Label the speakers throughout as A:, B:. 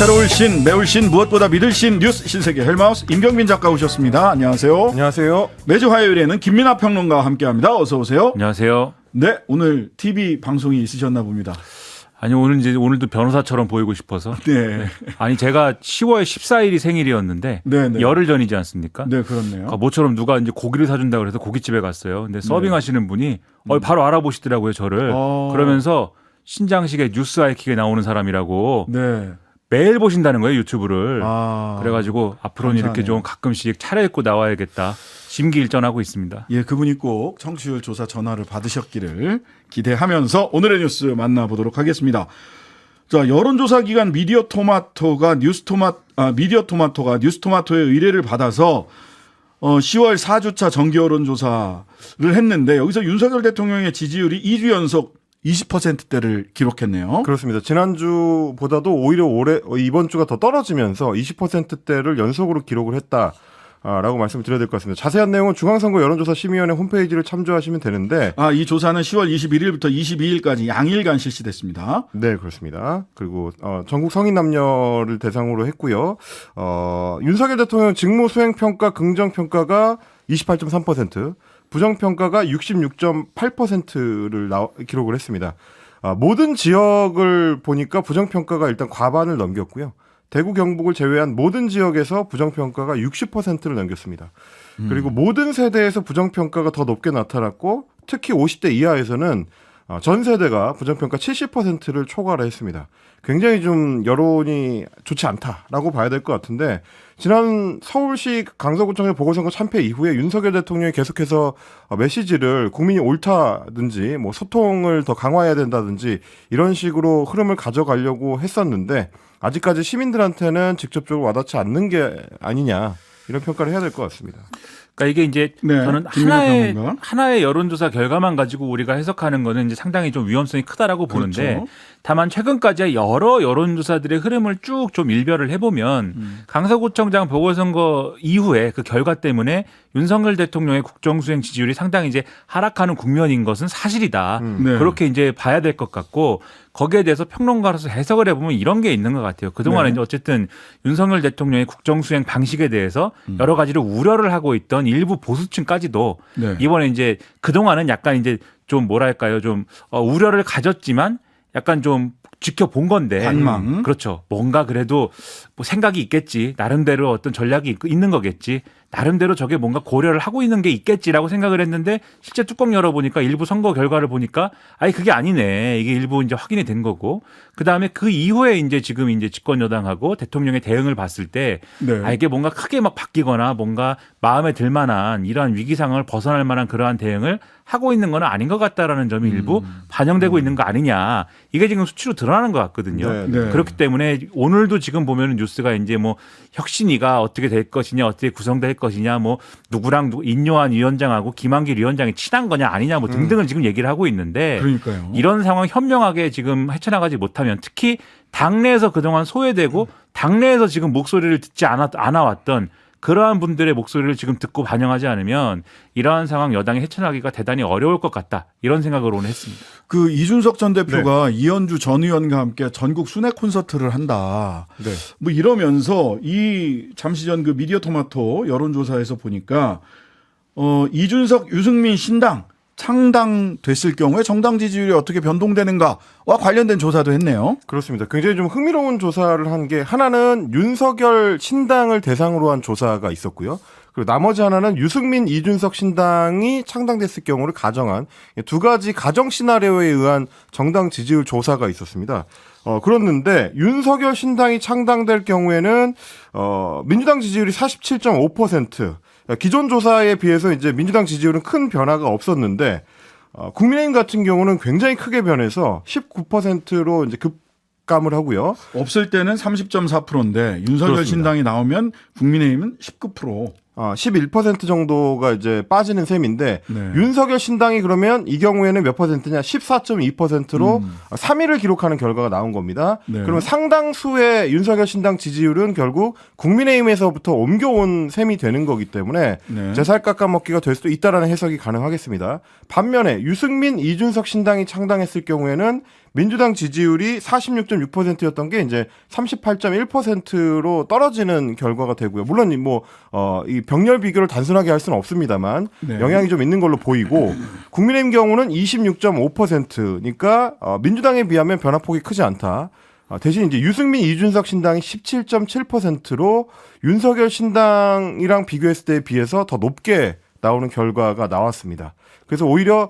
A: 새로울 신, 매울 신, 무엇보다 믿을 신 뉴스 신세계 헬마우스 임경민 작가 오셨습니다. 안녕하세요.
B: 안녕하세요.
A: 매주 화요일에는 김민하 평론가와 함께합니다. 어서 오세요.
C: 안녕하세요.
A: 네, 오늘 TV 방송이 있으셨나 봅니다.
C: 아니 오늘도 변호사처럼 보이고 싶어서.
A: 네,
C: 아니 제가 10월 14일이 생일이었는데
A: 네.
C: 열흘 전이지 않습니까?
A: 네, 그렇네요.
C: 그러니까 모처럼 누가 이제 고기를 사준다 그래서 고깃집에 갔어요. 근데 서빙하시는 분이 바로 알아보시더라고요 저를. 그러면서 신장식의 뉴스 아이킥에 나오는 사람이라고
A: 네.
C: 매일 보신다는 거예요 유튜브를.
A: 아,
C: 그래가지고 앞으로는 이렇게
A: 감사하네요.
C: 좀 가끔씩 차려입고 나와야겠다. 심기일전하고 있습니다.
A: 예, 그분이 꼭 청취율 조사 전화를 받으셨기를 기대하면서 오늘의 뉴스 만나보도록 하겠습니다. 자, 여론조사 기관 미디어토마토가 뉴스토마토의 의뢰를 받아서 10월 4주차 정기 여론조사를 했는데 여기서 윤석열 대통령의 지지율이 2주 연속 20%대를 기록했네요.
B: 그렇습니다. 지난주보다도 오히려 이번 주가 더 떨어지면서 20%대를 연속으로 기록을 했다라고 말씀을 드려야 될 것 같습니다. 자세한 내용은 중앙선거 여론조사심의위원회 홈페이지를 참조하시면 되는데
A: 이 조사는 10월 21일부터 22일까지 양일간 실시됐습니다.
B: 네, 그렇습니다. 그리고 전국 성인 남녀를 대상으로 했고요. 윤석열 대통령 직무 수행 평가 긍정 평가가 28.3%, 부정평가가 66.8%를 기록을 했습니다. 모든 지역을 보니까 부정평가가 일단 과반을 넘겼고요. 대구 경북을 제외한 모든 지역에서 부정평가가 60%를 넘겼습니다. 그리고 모든 세대에서 부정평가가 더 높게 나타났고 특히 50대 이하에서는 전 세대가 부정평가 70%를 초과를 했습니다. 굉장히 좀 여론이 좋지 않다라고 봐야 될 것 같은데 지난 서울시 강서구청의 보궐선거 참패 이후에 윤석열 대통령이 계속해서 메시지를 국민이 옳다든지 뭐 소통을 더 강화해야 된다든지 이런 식으로 흐름을 가져가려고 했었는데 아직까지 시민들한테는 직접적으로 와닿지 않는 게 아니냐 이런 평가를 해야 될 것 같습니다.
C: 그러니까 이게 이제
A: 네,
C: 저는 하나의 여론조사 결과만 가지고 우리가 해석하는 거는 이제 상당히 좀 위험성이 크다라고 보는데
A: 그렇죠.
C: 다만 최근까지 여러 여론조사들의 흐름을 쭉 좀 일별을 해보면 강서구청장 보궐선거 이후에 그 결과 때문에 윤석열 대통령의 국정수행 지지율이 상당히 이제 하락하는 국면인 것은 사실이다.
A: 네.
C: 그렇게 이제 봐야 될 것 같고 거기에 대해서 평론가로서 해석을 해보면 이런 게 있는 것 같아요. 그동안에
A: 네.
C: 이제 어쨌든 윤석열 대통령의 국정수행 방식에 대해서 여러 가지로 우려를 하고 있던 일부 보수층까지도
A: 네.
C: 이번에 이제 그동안은 약간 이제 좀 뭐랄까요. 좀 우려를 가졌지만 약간 좀 지켜본 건데.
A: 관망.
C: 그렇죠. 뭔가 그래도 뭐 생각이 있겠지. 나름대로 어떤 전략이 있는 거겠지. 나름대로 저게 뭔가 고려를 하고 있는 게 있겠지라고 생각을 했는데 실제 뚜껑 열어보니까 일부 선거 결과를 보니까 그게 아니네. 이게 일부 이제 확인이 된 거고. 그 다음에 그 이후에 이제 지금 이제 집권 여당하고 대통령의 대응을 봤을 때
A: 네.
C: 이게 뭔가 크게 막 바뀌거나 뭔가 마음에 들 만한 이러한 위기 상황을 벗어날 만한 그러한 대응을 하고 있는 건 아닌 것 같다라는 점이 일부 반영되고 있는 거 아니냐. 이게 지금 수치로 드러나는 것 같거든요.
B: 네,
A: 네.
C: 그렇기 때문에 오늘도 지금 보면은 뉴스가 이제 뭐 혁신위가 어떻게 될 것이냐, 어떻게 구성될 것이냐, 뭐 누구랑 인요한 위원장하고 김한길 위원장이 친한 거냐 아니냐 뭐 등등을 지금 얘기를 하고 있는데
A: 그러니까요.
C: 이런 상황 현명하게 지금 헤쳐나가지 못하면 특히 당내에서 그동안 소외되고 당내에서 지금 목소리를 듣지 않아왔던 그러한 분들의 목소리를 지금 듣고 반영하지 않으면 이러한 상황 여당이 헤쳐나가기가 대단히 어려울 것 같다. 이런 생각을 오늘 했습니다.
A: 그 이준석 전 대표가 이현주 전 의원과 함께 전국 순회 콘서트를 한다.
B: 네.
A: 뭐 이러면서 잠시 전 그 미디어토마토 여론조사에서 보니까 이준석, 유승민 신당 창당됐을 경우에 정당 지지율이 어떻게 변동되는가와 관련된 조사도 했네요.
B: 그렇습니다. 굉장히 좀 흥미로운 조사를 한 게 하나는 윤석열 신당을 대상으로 한 조사가 있었고요. 그리고 나머지 하나는 유승민, 이준석 신당이 창당됐을 경우를 가정한 두 가지 가정 시나리오에 의한 정당 지지율 조사가 있었습니다. 그렇는데 윤석열 신당이 창당될 경우에는 민주당 지지율이 47.5%. 기존 조사에 비해서 이제 민주당 지지율은 큰 변화가 없었는데 국민의힘 같은 경우는 굉장히 크게 변해서 19%로 이제 급감을 하고요.
A: 없을 때는 30.4%인데 윤석열
B: 그렇습니다.
A: 신당이 나오면 국민의힘은 19%.
B: 11% 정도가 이제 빠지는 셈인데
A: 네.
B: 윤석열 신당이 그러면 이 경우에는 몇 퍼센트냐 14.2%로 3위를 기록하는 결과가 나온 겁니다.
A: 네.
B: 그러면 상당수의 윤석열 신당 지지율은 결국 국민의힘에서부터 옮겨온 셈이 되는 거기 때문에
A: 네.
B: 제살 깎아먹기가 될 수도 있다라는 해석이 가능하겠습니다. 반면에 유승민, 이준석 신당이 창당했을 경우에는 민주당 지지율이 46.6%였던 게 이제 38.1%로 떨어지는 결과가 되고요. 물론 이 병렬 비교를 단순하게 할 수는 없습니다만
A: 네.
B: 영향이 좀 있는 걸로 보이고 국민의힘 경우는 26.5%니까 민주당에 비하면 변화폭이 크지 않다. 대신 이제 유승민, 이준석 신당이 17.7%로 윤석열 신당이랑 비교했을 때에 비해서 더 높게 나오는 결과가 나왔습니다. 그래서 오히려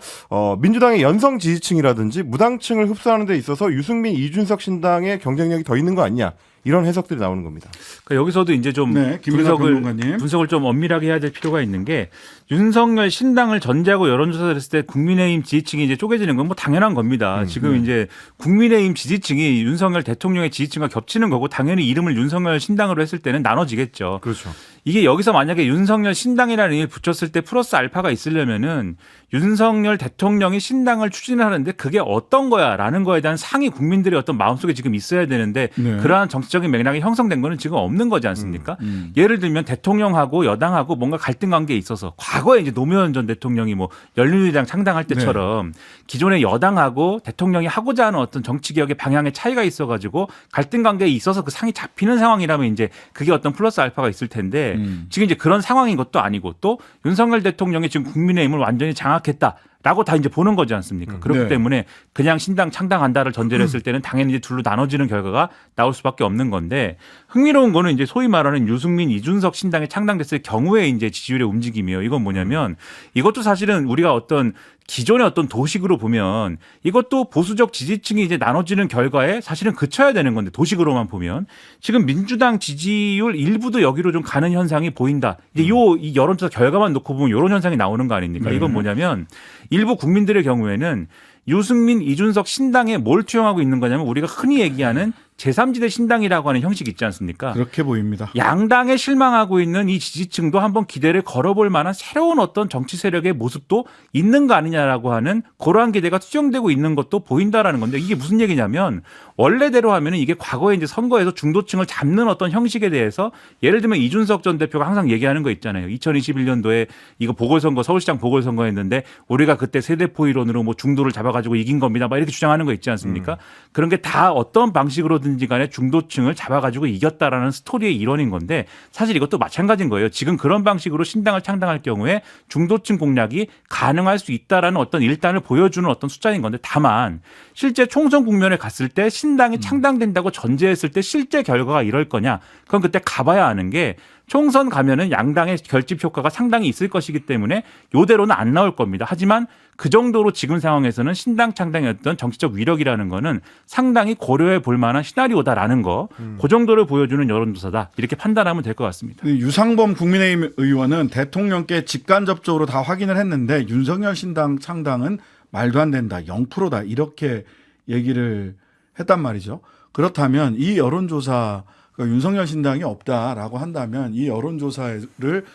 B: 민주당의 연성 지지층이라든지 무당층을 흡수하는 데 있어서 유승민, 이준석 신당의 경쟁력이 더 있는 거 아니냐 이런 해석들이 나오는 겁니다.
C: 그러니까 여기서도 이제 좀
A: 네, 김민하 평론가님.
C: 분석을 좀 엄밀하게 해야 될 필요가 있는 게 윤석열 신당을 전제하고 여론조사를 했을 때 국민의힘 지지층이 이제 쪼개지는 건 뭐 당연한 겁니다. 지금 이제 국민의힘 지지층이 윤석열 대통령의 지지층과 겹치는 거고 당연히 이름을 윤석열 신당으로 했을 때는 나눠지겠죠.
B: 그렇죠.
C: 이게 여기서 만약에 윤석열 신당이라는 이름을 붙였을 때 플러스 알파가 있으려면은 윤석열 대통령이 신당을 추진하는데 그게 어떤 거야라는 거에 대한 상위 국민들의 어떤 마음속에 지금 있어야 되는데
A: 네.
C: 그러한 정치적인 맥락이 형성된 거는 지금 없는 거지 않습니까? 예를 들면 대통령하고 여당하고 뭔가 갈등 관계에 있어서 과거에 이제 노무현 전 대통령이 뭐 열린우리당 창당할 때처럼 기존의 여당하고 대통령이 하고자 하는 어떤 정치 개혁의 방향의 차이가 있어가지고 갈등 관계에 있어서 그 상이 잡히는 상황이라면 이제 그게 어떤 플러스 알파가 있을 텐데 지금 이제 그런 상황인 것도 아니고 또 윤석열 대통령이 지금 국민의힘을 완전히 장악했다라고 다 이제 보는 거지 않습니까? 그렇기
A: 네.
C: 때문에 그냥 신당 창당한다를 전제로 했을 때는 당연히 이제 둘로 나눠지는 결과가 나올 수밖에 없는 건데 흥미로운 거는 이제 소위 말하는 유승민, 이준석 신당이 창당됐을 경우에 이제 지지율의 움직임이에요. 이건 뭐냐면 이것도 사실은 우리가 어떤 기존의 어떤 도식으로 보면 이것도 보수적 지지층이 이제 나눠지는 결과에 사실은 그쳐야 되는 건데 도식으로만 보면 지금 민주당 지지율 일부도 여기로 좀 가는 현상이 보인다. 이제 이 여론조사 결과만 놓고 보면 이런 현상이 나오는 거 아닙니까? 이건 뭐냐면 일부 국민들의 경우에는 유승민, 이준석 신당에 뭘 투영하고 있는 거냐면 우리가 흔히 얘기하는 제3지대 신당이라고 하는 형식이 있지 않습니까?
A: 그렇게 보입니다.
C: 양당에 실망하고 있는 이 지지층도 한번 기대를 걸어볼 만한 새로운 어떤 정치 세력의 모습도 있는 거 아니냐라고 하는 그러한 기대가 수정되고 있는 것도 보인다라는 건데 이게 무슨 얘기냐면 원래대로 하면은 이게 과거에 이제 선거에서 중도층을 잡는 어떤 형식에 대해서 예를 들면 이준석 전 대표가 항상 얘기하는 거 있잖아요. 2021년도에 이거 보궐선거 서울시장 보궐선거 했는데 우리가 그때 세대포 이론으로 뭐 중도를 잡아가지고 이긴 겁니다. 막 이렇게 주장하는 거 있지 않습니까? 그런 게 다 어떤 방식으로든지 간에 중도층을 잡아가지고 이겼다라는 스토리의 일원인 건데 사실 이것도 마찬가지인 거예요. 지금 그런 방식으로 신당을 창당할 경우에 중도층 공략이 가능할 수 있다라는 어떤 일단을 보여주는 어떤 숫자인 건데 다만 실제 총선 국면에 갔을 때 신당이 창당된다고 전제했을 때 실제 결과가 이럴 거냐? 그건 그때 가봐야 아는 게 총선 가면은 양당의 결집 효과가 상당히 있을 것이기 때문에 요대로는 안 나올 겁니다. 하지만 그 정도로 지금 상황에서는 신당 창당의 어떤 정치적 위력이라는 거는 상당히 고려해 볼 만한 시나리오다라는 거, 그 정도를 보여주는 여론조사다. 이렇게 판단하면 될 것 같습니다.
A: 유상범 국민의힘 의원은 대통령께 직간접적으로 다 확인을 했는데 윤석열 신당 창당은 말도 안 된다. 0%다. 이렇게 얘기를 했단 말이죠. 그렇다면 이 여론조사 그러니까 윤석열 신당이 없다라고 한다면 이 여론조사를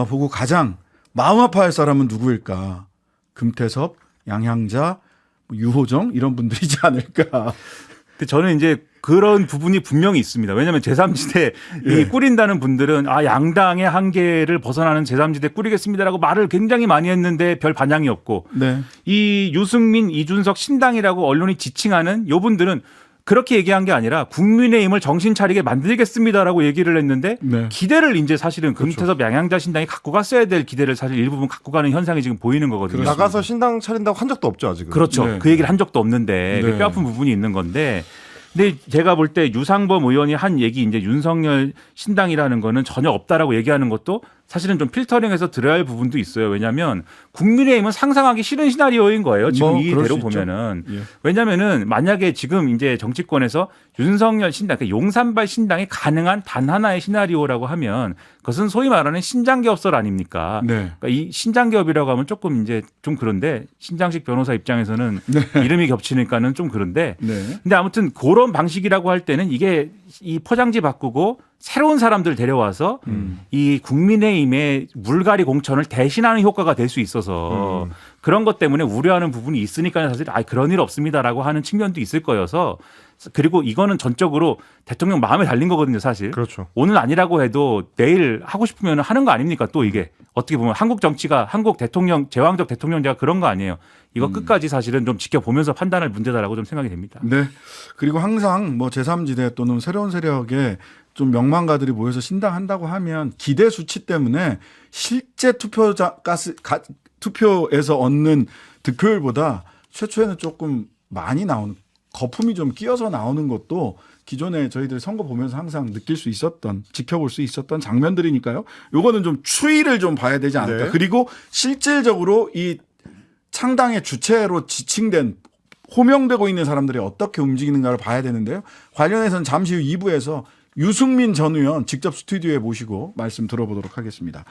A: 보고 가장 마음 아파할 사람은 누구일까? 금태섭, 양향자, 유호정 이런 분들이지 않을까?
C: 근데 저는 이제 그런 부분이 분명히 있습니다. 왜냐하면 제3지대 이 꾸린다는 분들은 양당의 한계를 벗어나는 제3지대 꾸리겠습니다라고 말을 굉장히 많이 했는데 별 반향이 없고
A: 네.
C: 이 유승민, 이준석 신당이라고 언론이 지칭하는 요 분들은 그렇게 얘기한 게 아니라 국민의힘을 정신 차리게 만들겠습니다라고 얘기를 했는데
A: 네.
C: 기대를 이제 사실은 금태섭 양양자 신당이 갖고 갔어야 될 기대를 사실 일부분 갖고 가는 현상이 지금 보이는 거거든요.
B: 나가서 신당 차린다고 한 적도 없죠 아직은.
C: 그렇죠.
A: 네.
C: 그 얘기를 한 적도 없는데
A: 네.
C: 뼈아픈 부분이 있는 건데 근데 제가 볼 때 유상범 의원이 한 얘기 이제 윤석열 신당이라는 거는 전혀 없다라고 얘기하는 것도 사실은 좀 필터링해서 들어야 할 부분도 있어요. 왜냐하면 국민의힘은 상상하기 싫은 시나리오인 거예요. 지금
A: 뭐 그럴
C: 이대로
A: 수 있죠.
C: 보면은.
A: 예.
C: 왜냐하면은 만약에 지금 이제 정치권에서 윤석열 신당, 그러니까 용산발 신당이 가능한 단 하나의 시나리오라고 하면 그것은 소위 말하는 신장개업설 아닙니까?
A: 네.
C: 그러니까 이 신장개업이라고 하면 조금 이제 좀 그런데 신장식 변호사 입장에서는 이름이 겹치니까는 좀 그런데
A: 네.
C: 근데 아무튼 그런 방식이라고 할 때는 이게 이 포장지 바꾸고 새로운 사람들 데려와서 이 국민의힘의 물갈이 공천을 대신하는 효과가 될 수 있어서 그런 것 때문에 우려하는 부분이 있으니까 사실 그런 일 없습니다라고 하는 측면도 있을 거여서 그리고 이거는 전적으로 대통령 마음에 달린 거거든요, 사실.
B: 그렇죠.
C: 오늘 아니라고 해도 내일 하고 싶으면 하는 거 아닙니까? 또 이게 어떻게 보면 한국 정치가 한국 대통령 제왕적 대통령제가 그런 거 아니에요. 이거 끝까지 사실은 좀 지켜보면서 판단할 문제다라고 좀 생각이 됩니다.
A: 네. 그리고 항상 뭐 제3지대 또는 새로운 세력에 좀 명망가들이 모여서 신당한다고 하면 기대 수치 때문에 실제 투표에서 얻는 득표율보다 최초에는 조금 많이 나오는 거품이 좀 끼어서 나오는 것도 기존에 저희들 선거 보면서 항상 느낄 수 있었던 지켜볼 수 있었던 장면들이니까요. 요거는 좀 추이를 좀 봐야 되지 않을까.
B: 네.
A: 그리고 실질적으로 이 창당의 주체로 지칭된 호명되고 있는 사람들이 어떻게 움직이는가를 봐야 되는데요. 관련해서는 잠시 후 2부에서 유승민 전 의원 직접 스튜디오에 모시고 말씀 들어보도록 하겠습니다.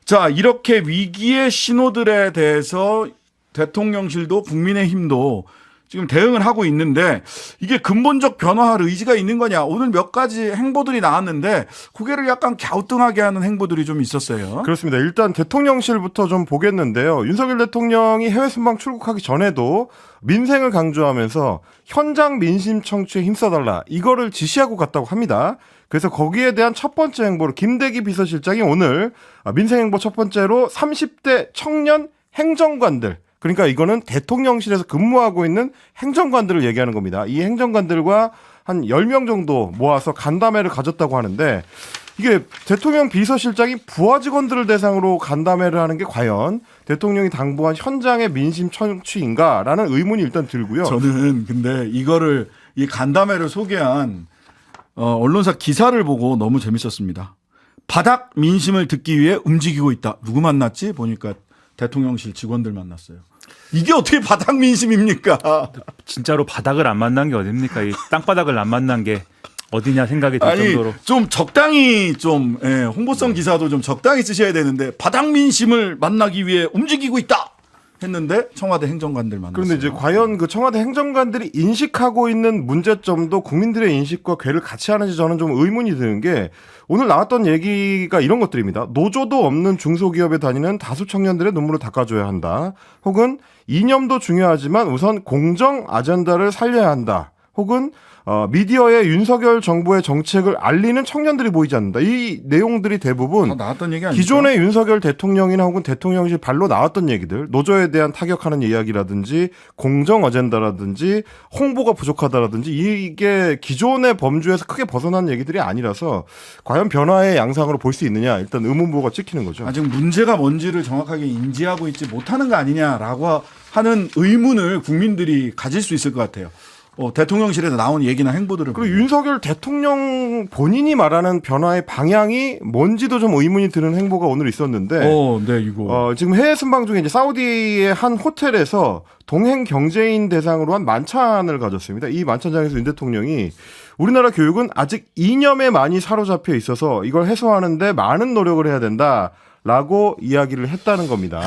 A: 자, 이렇게 위기의 신호들에 대해서 대통령실도 국민의힘도 지금 대응을 하고 있는데 이게 근본적 변화할 의지가 있는 거냐. 오늘 몇 가지 행보들이 나왔는데 고개를 약간 갸우뚱하게 하는 행보들이 좀 있었어요.
B: 그렇습니다. 일단 대통령실부터 좀 보겠는데요. 윤석열 대통령이 해외 순방 출국하기 전에도 민생을 강조하면서 현장 민심 청취에 힘써달라 이거를 지시하고 갔다고 합니다. 그래서 거기에 대한 첫 번째 행보로 김대기 비서실장이 오늘 민생 행보 첫 번째로 30대 청년 행정관들, 그러니까 이거는 대통령실에서 근무하고 있는 행정관들을 얘기하는 겁니다. 이 행정관들과 한 10명 정도 모아서 간담회를 가졌다고 하는데 이게 대통령 비서실장이 부하 직원들을 대상으로 간담회를 하는 게 과연 대통령이 당부한 현장의 민심 청취인가라는 의문이 일단 들고요.
A: 저는 근데 이거를 이 간담회를 소개한 언론사 기사를 보고 너무 재밌었습니다. 바닥 민심을 듣기 위해 움직이고 있다. 누구 만났지? 보니까 대통령실 직원들 만났어요. 이게 어떻게 바닥 민심입니까?
C: 진짜로 바닥을 안 만난 게 어딥니까? 이 땅바닥을 안 만난 게 어디냐 생각이 들
A: 아니
C: 정도로.
A: 좀 적당히 좀 홍보성 기사도 좀 적당히 쓰셔야 되는데 바닥 민심을 만나기 위해 움직이고 있다 했는데 청와대 행정관들 만났어요.
B: 그런데 이제 과연 그 청와대 행정관들이 인식하고 있는 문제점도 국민들의 인식과 궤를 같이 하는지 저는 좀 의문이 드는 게 오늘 나왔던 얘기가 이런 것들입니다. 노조도 없는 중소기업에 다니는 다수 청년들의 눈물을 닦아줘야 한다. 혹은 이념도 중요하지만 우선 공정 아젠다를 살려야 한다. 혹은 미디어에 윤석열 정부의 정책을 알리는 청년들이 보이지 않는다. 이 내용들이 대부분
A: 나왔던 얘기 아닙니까?
B: 기존의 윤석열 대통령이나 혹은 대통령실 발로 나왔던 얘기들, 노조에 대한 타격하는 이야기라든지 공정 어젠다라든지 홍보가 부족하다라든지 이게 기존의 범주에서 크게 벗어난 얘기들이 아니라서 과연 변화의 양상으로 볼 수 있느냐 일단 의문부호가 찍히는 거죠.
A: 아직 문제가 뭔지를 정확하게 인지하고 있지 못하는 거 아니냐라고 하는 의문을 국민들이 가질 수 있을 것 같아요. 대통령실에서 나온 얘기나 행보들을
B: 그리고
A: 보면.
B: 윤석열 대통령 본인이 말하는 변화의 방향이 뭔지도 좀 의문이 드는 행보가 오늘 있었는데
A: 네, 이거.
B: 지금 해외 순방 중에 이제 사우디의 한 호텔에서 동행 경제인 대상으로 한 만찬을 가졌습니다. 이 만찬장에서 윤 대통령이 우리나라 교육은 아직 이념에 많이 사로잡혀 있어서 이걸 해소하는데 많은 노력을 해야 된다. 라고 이야기를 했다는 겁니다.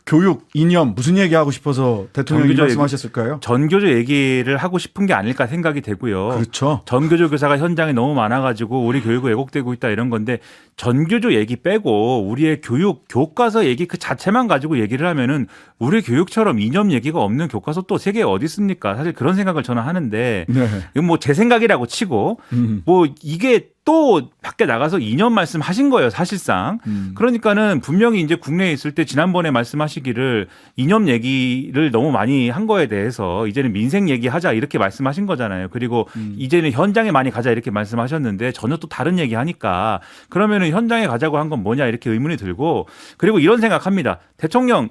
A: 교육, 이념 무슨 얘기하고 싶어서 대통령이
C: 전교조
A: 말씀하셨을까요?
C: 전교조 얘기를 하고 싶은 게 아닐까 생각이 되고요.
A: 그렇죠.
C: 전교조 교사가 현장에 너무 많아가지고 우리 교육이 왜곡되고 있다 이런 건데 전교조 얘기 빼고 우리의 교육, 교과서 얘기 그 자체만 가지고 얘기를 하면은 우리 교육처럼 이념 얘기가 없는 교과서 또 세계에 어디 있습니까? 사실 그런 생각을 저는 하는데
A: 네.
C: 이건 뭐 제 생각이라고 치고 뭐 이게 또 밖에 나가서 이념 말씀하신 거예요, 사실상. 그러니까는 분명히 이제 국내에 있을 때 지난번에 말씀하시기를 이념 얘기를 너무 많이 한 거에 대해서 이제는 민생 얘기하자 이렇게 말씀하신 거잖아요. 그리고 이제는 현장에 많이 가자 이렇게 말씀하셨는데 전혀 또 다른 얘기 하니까 그러면은 현장에 가자고 한 건 뭐냐 이렇게 의문이 들고 그리고 이런 생각합니다.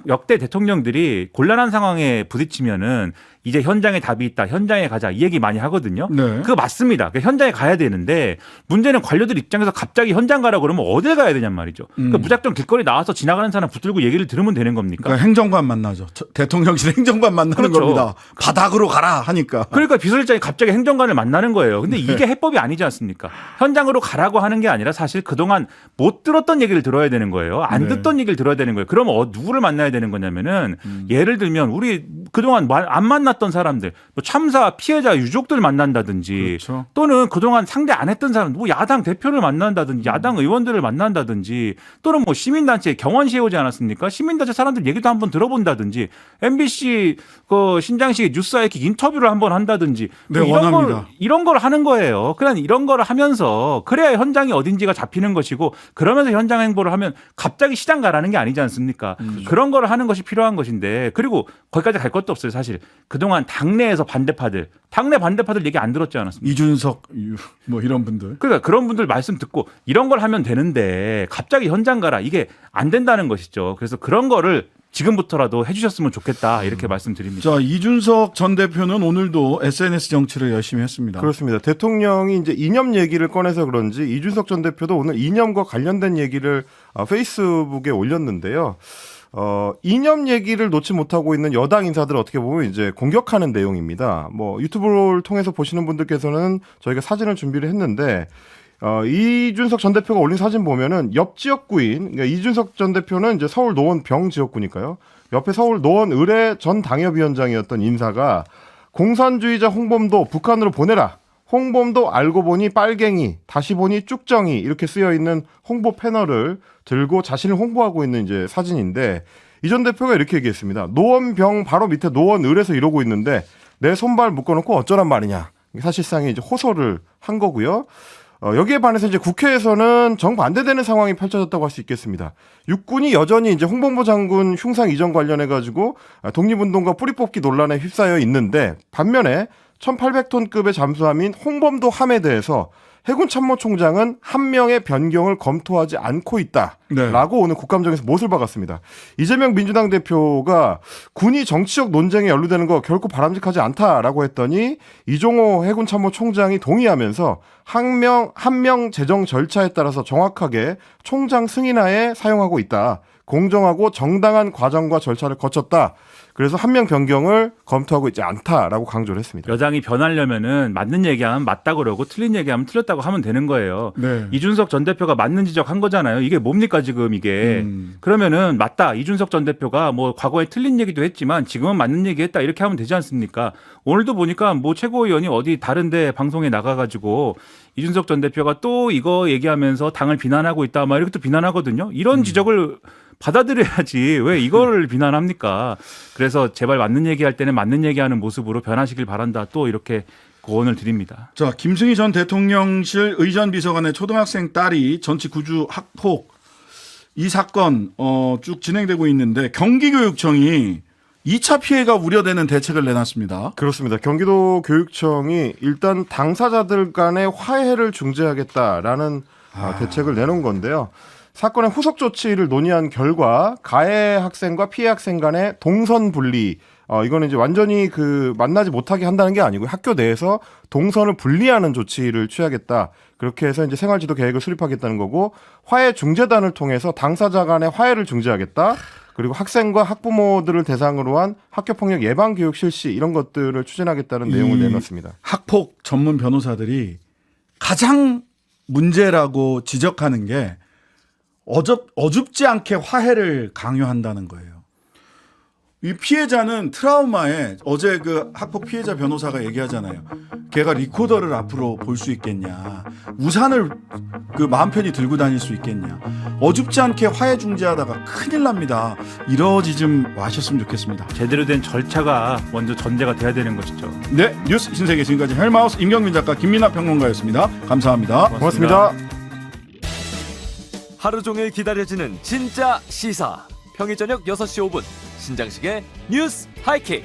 C: 역대 대통령들이 곤란한 상황에 부딪히면은 이제 현장에 답이 있다. 현장에 가자. 이 얘기 많이 하거든요.
A: 네.
C: 그거 맞습니다. 현장에 가야 되는데 문제는 관료들 입장에서 갑자기 현장 가라고 그러면 어딜 가야 되냔 말이죠. 그러니까 무작정 길거리 나와서 지나가는 사람 붙들고 얘기를 들으면 되는 겁니까?
A: 그러니까 행정관 만나죠. 대통령실 행정관 만나는
C: 그렇죠.
A: 겁니다. 바닥으로 가라 하니까.
C: 그러니까 비서실장이 갑자기 행정관을 만나는 거예요. 근데 이게 해법이 아니지 않습니까? 현장으로 가라고 하는 게 아니라 사실 그동안 못 들었던 얘기를 들어야 되는 거예요. 안
A: 네.
C: 듣던 얘기를 들어야 되는 거예요. 그럼 누구를 만나야 되는 거냐면은 예를 들면 우리 그동안 안 만났 만났던 사람들, 뭐 참사 피해자 유족들 만난다든지
A: 그렇죠.
C: 또는 그동안 상대 안 했던 사람, 뭐 야당 대표를 만난다든지 야당 의원들을 만난다든지 또는 뭐 시민단체 경원시에 오지 않았습니까? 시민단체 사람들 얘기도 한번 들어본다든지 MBC 그 신장식 뉴스아이킥 인터뷰를 한번 한다든지
A: 네,
C: 뭐
A: 원합니다.
C: 이런 걸 하는 거예요. 그냥 이런 걸 하면서 그래야 현장이 어딘지가 잡히는 것이고 그러면서 현장 행보를 하면 갑자기 시장 가라는 게 아니지 않습니까? 그런 걸 하는 것이 필요한 것인데 그리고 거기까지 갈 것도 없어요. 사실 그동안 당내 반대파들 얘기 안 들었지 않았습니까?
A: 이준석 뭐 이런 분들.
C: 그러니까 그런 분들 말씀 듣고 이런 걸 하면 되는데 갑자기 현장 가라 이게 안 된다는 것이죠. 그래서 그런 거를 지금부터라도 해주셨으면 좋겠다 이렇게 말씀드립니다.
A: 자, 이준석 전 대표는 오늘도 SNS 정치를 열심히 했습니다.
B: 그렇습니다. 대통령이 이제 이념 얘기를 꺼내서 그런지 이준석 전 대표도 오늘 이념과 관련된 얘기를 페이스북에 올렸는데요. 이념 얘기를 놓지 못하고 있는 여당 인사들 어떻게 보면 이제 공격하는 내용입니다. 뭐 유튜브를 통해서 보시는 분들께서는 저희가 사진을 준비를 했는데 이준석 전 대표가 올린 사진 보면은 옆 지역구인, 그러니까 이준석 전 대표는 이제 서울 노원 병 지역구니까요. 옆에 서울 노원 의뢰 전 당협위원장이었던 인사가 공산주의자 홍범도 북한으로 보내라. 홍범도 알고 보니 빨갱이, 다시 보니 쭉정이 이렇게 쓰여 있는 홍보 패널을 들고 자신을 홍보하고 있는 이제 사진인데 이 전 대표가 이렇게 얘기했습니다. 노원병 바로 밑에 노원 의뢰에서 이러고 있는데 내 손발 묶어놓고 어쩌란 말이냐. 사실상 이제 호소를 한 거고요. 여기에 반해서 이제 국회에서는 정반대되는 상황이 펼쳐졌다고 할 수 있겠습니다. 육군이 여전히 이제 홍범도 장군 흉상 이전 관련해 가지고 독립운동과 뿌리뽑기 논란에 휩싸여 있는데 반면에 1,800톤급의 잠수함인 홍범도 함에 대해서 해군 참모총장은 한 명의 변경을 검토하지 않고 있다라고
A: 네.
B: 오늘 국감장에서 못을 박았습니다. 이재명 민주당 대표가 군이 정치적 논쟁에 연루되는 거 결코 바람직하지 않다라고 했더니 이종호 해군 참모총장이 동의하면서 한 명 재정 절차에 따라서 정확하게 총장 승인하에 사용하고 있다. 공정하고 정당한 과정과 절차를 거쳤다. 그래서 한 명 변경을 검토하고 있지 않다라고 강조를 했습니다.
C: 여당이 변하려면은 맞는 얘기하면 맞다 그러고 틀린 얘기하면 틀렸다고 하면 되는 거예요.
A: 네.
C: 이준석 전 대표가 맞는 지적한 거잖아요. 이게 뭡니까 지금 이게. 그러면은 맞다. 이준석 전 대표가 뭐 과거에 틀린 얘기도 했지만 지금은 맞는 얘기했다 이렇게 하면 되지 않습니까? 오늘도 보니까 뭐 최고위원이 어디 다른데 방송에 나가가지고 이준석 전 대표가 또 이거 얘기하면서 당을 비난하고 있다 막 이렇게 또 비난하거든요. 이런 지적을 받아들여야지 왜 이걸 비난합니까? 그래서 제발 맞는 얘기할 때는 맞는 얘기하는 모습으로 변하시길 바란다. 또 이렇게 고언을 드립니다.
A: 자, 김승희 전 대통령실 의전 비서관의 초등학생 딸이 전치 구주 학폭 이 사건 쭉 진행되고 있는데 경기교육청이 2차 피해가 우려되는 대책을 내놨습니다.
B: 그렇습니다. 경기도 교육청이 일단 당사자들 간의 화해를 중재하겠다라는 대책을 내놓은 건데요. 사건의 후속 조치를 논의한 결과 가해 학생과 피해 학생 간의 동선 분리, 이거는 이제 완전히 만나지 못하게 한다는 게 아니고 학교 내에서 동선을 분리하는 조치를 취하겠다. 그렇게 해서 이제 생활지도 계획을 수립하겠다는 거고 화해 중재단을 통해서 당사자 간의 화해를 중재하겠다. 그리고 학생과 학부모들을 대상으로 한 학교폭력 예방교육 실시 이런 것들을 추진하겠다는 내용을 내놨습니다.
A: 학폭 전문 변호사들이 가장 문제라고 지적하는 게 어줍지 않게 화해를 강요한다는 거예요. 이 피해자는 트라우마에 어제 그 학폭 피해자 변호사가 얘기하잖아요. 걔가 리코더를 앞으로 볼 수 있겠냐. 우산을 마음 편히 들고 다닐 수 있겠냐. 어줍지 않게 화해 중재하다가 큰일 납니다. 이러지 좀 마셨으면 좋겠습니다.
C: 제대로 된 절차가 먼저 전제가 돼야 되는 것이죠.
A: 네, 뉴스 신세계 지금까지 헬마우스 임경민 작가 김민아 평론가였습니다. 감사합니다.
B: 고맙습니다.
D: 하루 종일 기다려지는 진짜 시사. 평일 저녁 6시 5분 신장식의 뉴스 하이킥.